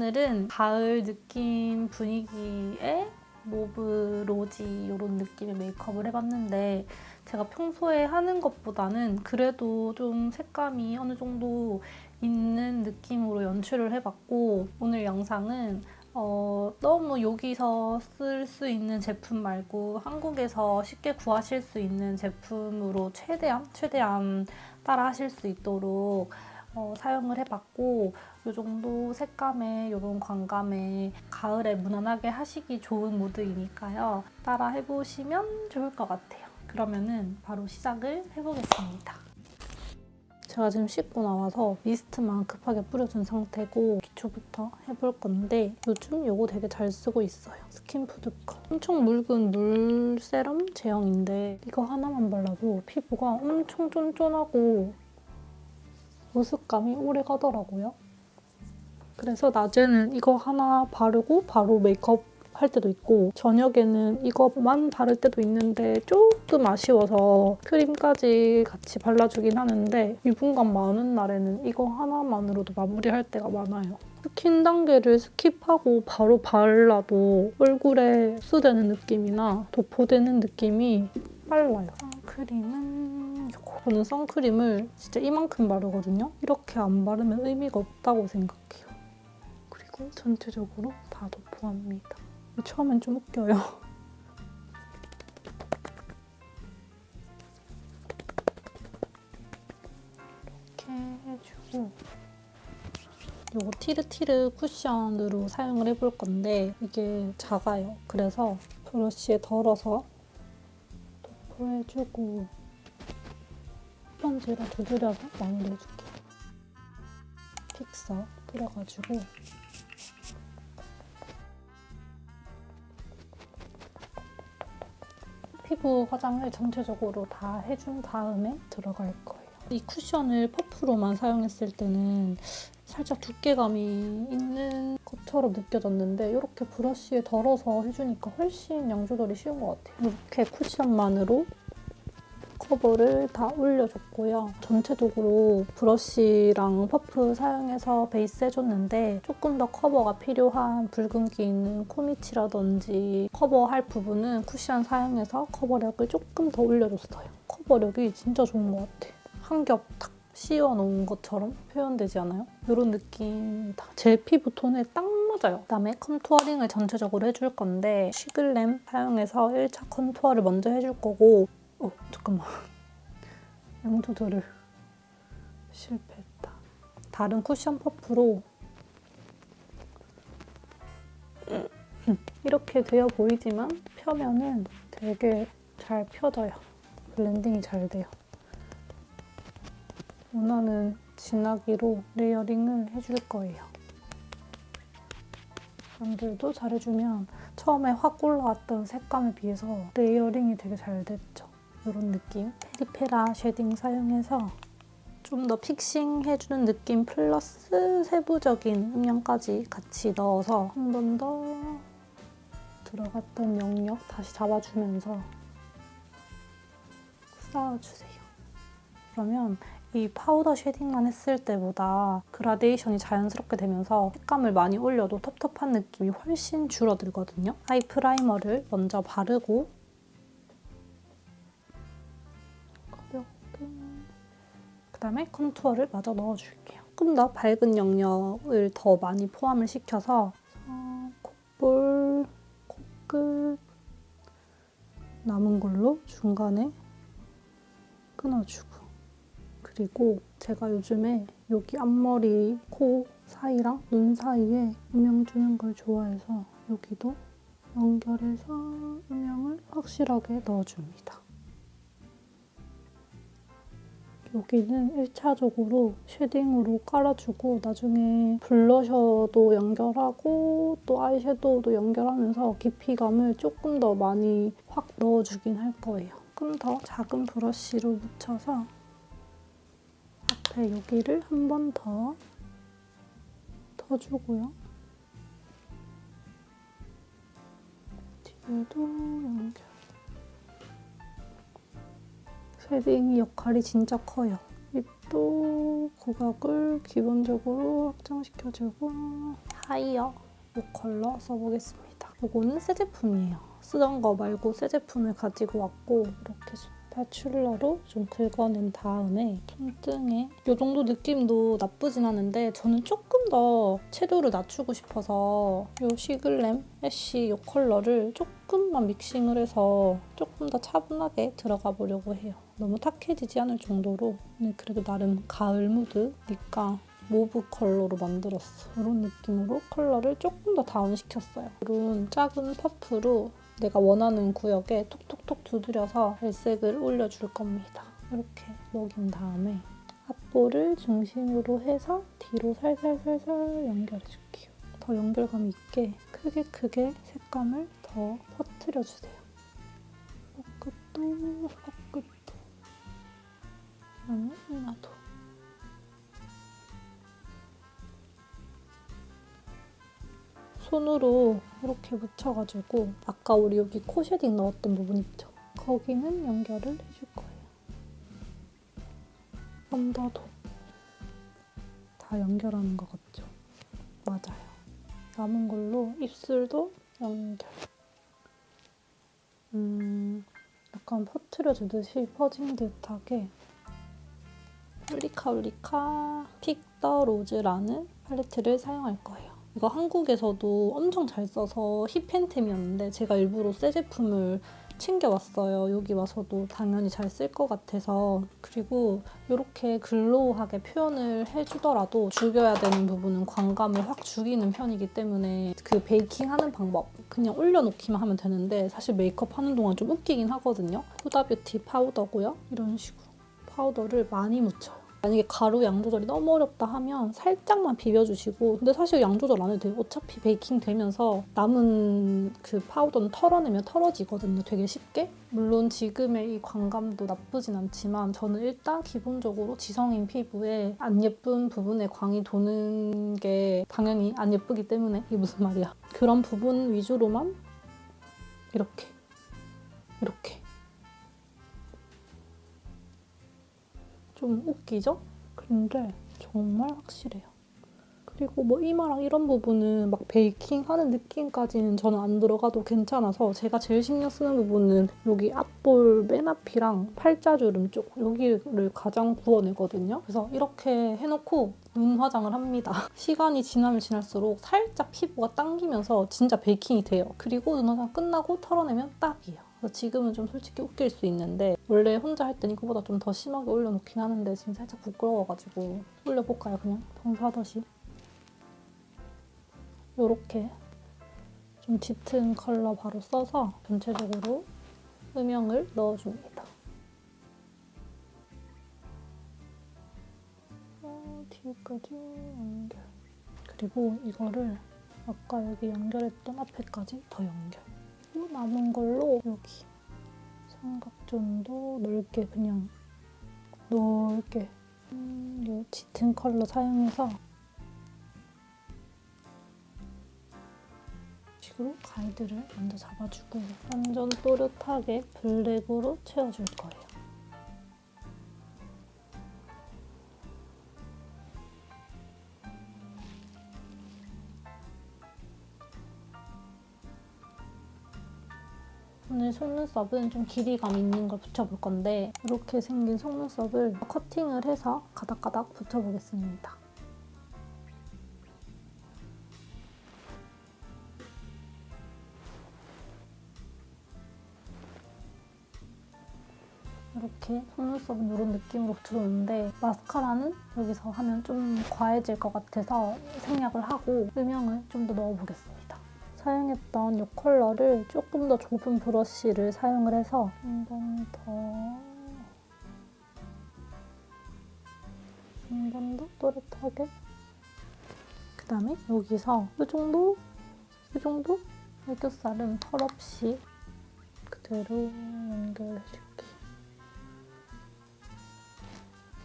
오늘은 가을 느낌 분위기의 모브 로지 이런 느낌의 메이크업을 해봤는데 제가 평소에 하는 것보다는 그래도 좀 색감이 어느 정도 있는 느낌으로 연출을 해봤고, 오늘 영상은 너무 여기서 쓸 수 있는 제품 말고 한국에서 쉽게 구하실 수 있는 제품으로 최대한 따라 하실 수 있도록 사용을 해봤고, 이 정도 색감에 이런 광감에 가을에 무난하게 하시기 좋은 무드이니까요. 따라 해보시면 좋을 것 같아요. 그러면은 바로 시작을 해보겠습니다. 제가 지금 씻고 나와서 미스트만 급하게 뿌려준 상태고 기초부터 해볼 건데, 요즘 이거 되게 잘 쓰고 있어요. 스킨푸드 거. 엄청 묽은 물 세럼 제형인데 이거 하나만 발라도 피부가 엄청 쫀쫀하고 보습감이 오래 가더라고요. 그래서 낮에는 이거 하나 바르고 바로 메이크업 할 때도 있고, 저녁에는 이거만 바를 때도 있는데 조금 아쉬워서 크림까지 같이 발라주긴 하는데, 유분감 많은 날에는 이거 하나만으로도 마무리할 때가 많아요. 스킨 단계를 스킵하고 바로 발라도 얼굴에 흡수되는 느낌이나 도포되는 느낌이 빨라요. 선크림은 이거. 저는 선크림을 진짜 이만큼 바르거든요. 이렇게 안 바르면 의미가 없다고 생각해요. 그리고 전체적으로 다 도포합니다. 처음엔 좀 웃겨요. 이렇게 해주고, 이거 티르티르 쿠션으로 사용을 해볼 건데 이게 작아요. 그래서 브러쉬에 덜어서 도포해주고 스펀지로 두드려서 마무리해줄게요. 픽서 뿌려가지고 피부 화장을 전체적으로 다 해준 다음에 들어갈 거예요. 이 쿠션을 퍼프로만 사용했을 때는 살짝 두께감이 있는 것처럼 느껴졌는데, 이렇게 브러쉬에 덜어서 해주니까 훨씬 양 조절이 쉬운 것 같아요. 이렇게 쿠션만으로 커버를 다 올려줬고요. 전체적으로 브러쉬랑 퍼프 사용해서 베이스 해줬는데, 조금 더 커버가 필요한 붉은기 있는 코밑이라든지 커버할 부분은 쿠션 사용해서 커버력을 조금 더 올려줬어요. 커버력이 진짜 좋은 것 같아요. 한 겹 탁 씌워놓은 것처럼 표현되지 않아요? 이런 느낌이다. 제 피부 톤에 딱 맞아요. 그다음에 컨투어링을 전체적으로 해줄 건데, 시글램 사용해서 1차 컨투어를 먼저 해줄 거고, 잠깐만. 양 조절을 실패했다. 다른 쿠션 퍼프로 이렇게 되어 보이지만 펴면은 되게 잘 펴져요. 블렌딩이 잘 돼요. 원하는 진하기로 레이어링을 해줄 거예요. 연결도 잘해주면 처음에 확 올라왔던 색감에 비해서 레이어링이 되게 잘 됐죠. 이런 느낌. 페리페라 쉐딩 사용해서 좀 더 픽싱해주는 느낌 플러스 세부적인 음영까지 같이 넣어서 한 번 더 들어갔던 영역 다시 잡아주면서 쌓아주세요. 그러면 이 파우더 쉐딩만 했을 때보다 그라데이션이 자연스럽게 되면서 색감을 많이 올려도 텁텁한 느낌이 훨씬 줄어들거든요. 아이 프라이머를 먼저 바르고 그다음에 컨투어를 마저 넣어줄게요. 조금 더 밝은 영역을 더 많이 포함을 시켜서 콧볼, 코끝 남은 걸로 중간에 끊어주고, 그리고 제가 요즘에 여기 앞머리, 코 사이랑 눈 사이에 음영 주는 걸 좋아해서 여기도 연결해서 음영을 확실하게 넣어줍니다. 여기는 1차적으로 쉐딩으로 깔아주고 나중에 블러셔도 연결하고 또 아이섀도우도 연결하면서 깊이감을 조금 더 많이 확 넣어주긴 할 거예요. 조금 더 작은 브러쉬로 묻혀서 앞에 여기를 한 번 더 터주고요. 뒤에도 연결. 쉐딩 역할이 진짜 커요. 입도 고각을 기본적으로 확장시켜주고 하이어 이 컬러 써보겠습니다. 이거는 새 제품이에요. 쓰던 거 말고 새 제품을 가지고 왔고 이렇게 스파츌러로 좀 긁어낸 다음에 손등에 이 정도 느낌도 나쁘진 않은데 저는 조금 더 채도를 낮추고 싶어서 이 시글램 애쉬 이 컬러를 조금만 믹싱을 해서 조금 더 차분하게 들어가 보려고 해요. 너무 탁해지지 않을 정도로. 근데 그래도 나름 가을 무드니까 모브 컬러로 만들었어. 이런 느낌으로 컬러를 조금 더 다운시켰어요. 이런 작은 퍼프로 내가 원하는 구역에 톡톡톡 두드려서 발색을 올려줄 겁니다. 이렇게 먹인 다음에 앞볼을 중심으로 해서 뒤로 살살살살 연결해줄게요. 더 연결감 있게 크게 색감을 더 퍼뜨려주세요. 끝도 끝도 나도 손으로 이렇게 묻혀가지고 아까 우리 여기 코 쉐딩 넣었던 부분 있죠? 거기는 연결을 해줄 거예요. 언더도 다 연결하는 것 같죠? 맞아요. 남은 걸로 입술도 연결. 약간 퍼트려주듯이 퍼진 듯하게 울리카 픽 더 로즈라는 팔레트를 사용할 거예요. 이거 한국에서도 엄청 잘 써서 힙팬템이었는데 제가 일부러 새 제품을 챙겨왔어요. 여기 와서도 당연히 잘 쓸 것 같아서. 그리고 이렇게 글로우하게 표현을 해주더라도 죽여야 되는 부분은 광감을 확 죽이는 편이기 때문에 그 베이킹하는 방법 그냥 올려놓기만 하면 되는데 사실 메이크업 하는 동안 좀 웃기긴 하거든요. 후다뷰티 파우더고요. 이런 식으로 파우더를 많이 묻혀요. 만약에 가루 양 조절이 너무 어렵다 하면 살짝만 비벼주시고 근데 사실 양 조절 안 해도 돼요. 어차피 베이킹 되면서 남은 그 파우더는 털어내면 털어지거든요. 되게 쉽게. 물론 지금의 이 광감도 나쁘진 않지만 저는 일단 기본적으로 지성인 피부에 안 예쁜 부분에 광이 도는 게 당연히 안 예쁘기 때문에 이게 무슨 말이야. 그런 부분 위주로만 이렇게 좀 웃기죠? 근데 정말 확실해요. 그리고 뭐 이마랑 이런 부분은 막 베이킹하는 느낌까지는 저는 안 들어가도 괜찮아서 제가 제일 신경 쓰는 부분은 여기 앞볼 맨 앞이랑 팔자주름 쪽 여기를 가장 구워내거든요. 그래서 이렇게 해놓고 눈 화장을 합니다. 시간이 지나면 지날수록 살짝 피부가 당기면서 진짜 베이킹이 돼요. 그리고 눈 화장 끝나고 털어내면 딱이에요. 지금은 좀 솔직히 웃길 수 있는데 원래 혼자 할 땐 이거보다 좀 더 심하게 올려놓긴 하는데 지금 살짝 부끄러워가지고 올려볼까요? 그냥 평소 하듯이. 이렇게 좀 짙은 컬러 바로 써서 전체적으로 음영을 넣어줍니다. 뒤까지 연결. 그리고 이거를 아까 여기 연결했던 앞에까지 더 연결. 그리고 남은 걸로 여기 삼각존도 넓게 그냥 넓게 이 짙은 컬러 사용해서 식으로 가이드를 먼저 잡아주고 완전 또렷하게 블랙으로 채워줄 거예요. 오늘 속눈썹은 좀 길이감 있는 걸 붙여볼 건데 이렇게 생긴 속눈썹을 커팅을 해서 가닥가닥 붙여보겠습니다. 이렇게 속눈썹은 이런 느낌으로 붙여줬는데 마스카라는 여기서 하면 좀 과해질 것 같아서 생략을 하고 음영을 좀 더 넣어보겠습니다. 사용했던 이 컬러를 조금 더 좁은 브러쉬를 사용을 해서 한 번 더 또렷하게 그다음에 여기서 이 정도 애교살은 털 없이 그대로 연결해줄게.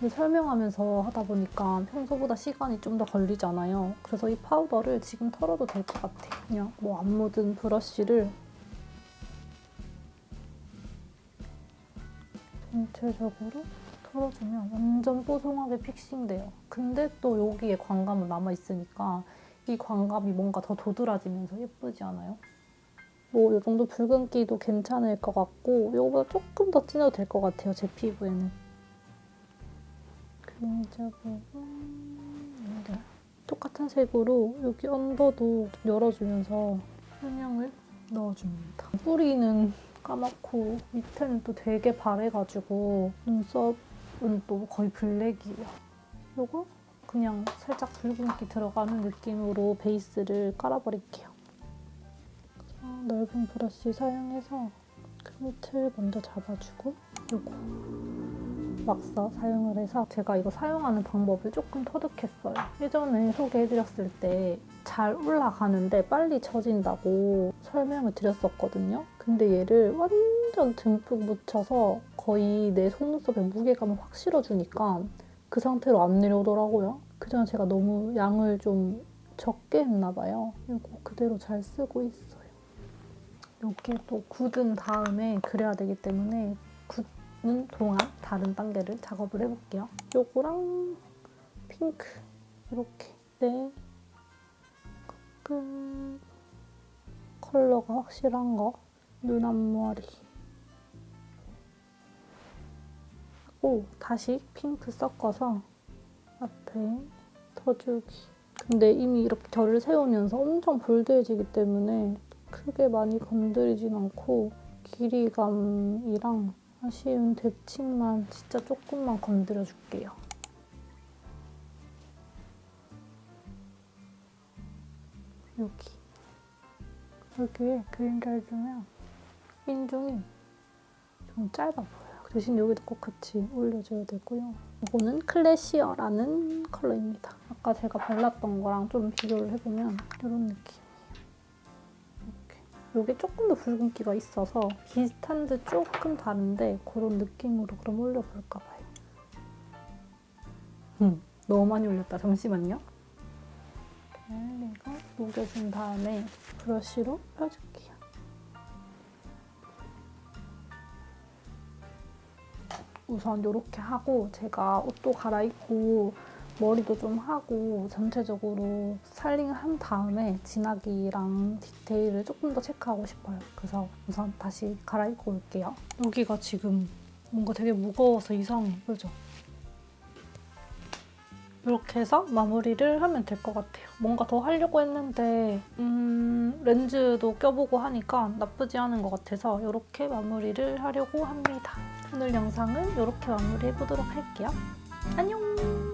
설명하면서 하다 보니까 평소보다 시간이 좀 더 걸리잖아요. 그래서 이 파우더를 지금 털어도 될 것 같아요. 그냥 뭐 안 묻은 브러쉬를 전체적으로 털어주면 완전 뽀송하게 픽싱돼요. 근데 또 여기에 광감은 남아있으니까 이 광감이 뭔가 더 도드라지면서 예쁘지 않아요? 뭐 이 정도 붉은기도 괜찮을 것 같고 이거보다 조금 더 진해도 될 것 같아요, 제 피부에는. 그림자 부분 똑같은 색으로 여기 언더도 좀 열어주면서 음영을 넣어줍니다. 뿌리는 까맣고 밑에는 또 되게 바래가지고 눈썹은 또 거의 블랙이에요. 이거 그냥 살짝 붉은기 들어가는 느낌으로 베이스를 깔아버릴게요. 넓은 브러쉬 사용해서 그 밑을 먼저 잡아주고 요거 왁서 사용을 해서 제가 이거 사용하는 방법을 조금 터득했어요. 예전에 소개해드렸을 때 잘 올라가는데 빨리 처진다고 설명을 드렸었거든요. 근데 얘를 완전 듬뿍 묻혀서 거의 내 속눈썹에 무게감을 확 실어주니까 그 상태로 안 내려오더라고요. 그전에 제가 너무 양을 좀 적게 했나 봐요. 이거 그대로 잘 쓰고 있어요. 이렇게 또 굳은 다음에 그려야 되기 때문에 굳는 동안 다른 단계를 작업을 해볼게요. 요거랑 핑크 이렇게 조금 컬러가 확실한 거 눈 앞머리 하고 다시 핑크 섞어서 앞에 터주기. 근데 이미 이렇게 결을 세우면서 엄청 볼드해지기 때문에 크게 많이 건드리진 않고 길이감이랑 아쉬운 대칭만 진짜 조금만 건드려줄게요. 여기에 그림자를 주면 인중이 좀 짧아 보여요. 대신 여기도 꼭 같이 올려줘야 되고요. 이거는 클래시어라는 컬러입니다. 아까 제가 발랐던 거랑 좀 비교를 해보면 이런 느낌. 이게 조금 더 붉은기가 있어서 비슷한 듯 조금 다른데 그런 느낌으로 그럼 올려볼까 봐요. 너무 많이 올렸다. 잠시만요. 이거 녹여준 다음에 브러쉬로 펴줄게요. 우선 이렇게 하고 제가 옷도 갈아입고 머리도 좀 하고 전체적으로 스타일링을 한 다음에 진하기랑 디테일을 조금 더 체크하고 싶어요. 그래서 우선 다시 갈아입고 올게요. 여기가 지금 뭔가 되게 무거워서 이상해. 그죠? 이렇게 해서 마무리를 하면 될 것 같아요. 뭔가 더 하려고 했는데 렌즈도 껴보고 하니까 나쁘지 않은 것 같아서 이렇게 마무리를 하려고 합니다. 오늘 영상은 이렇게 마무리해보도록 할게요. 안녕!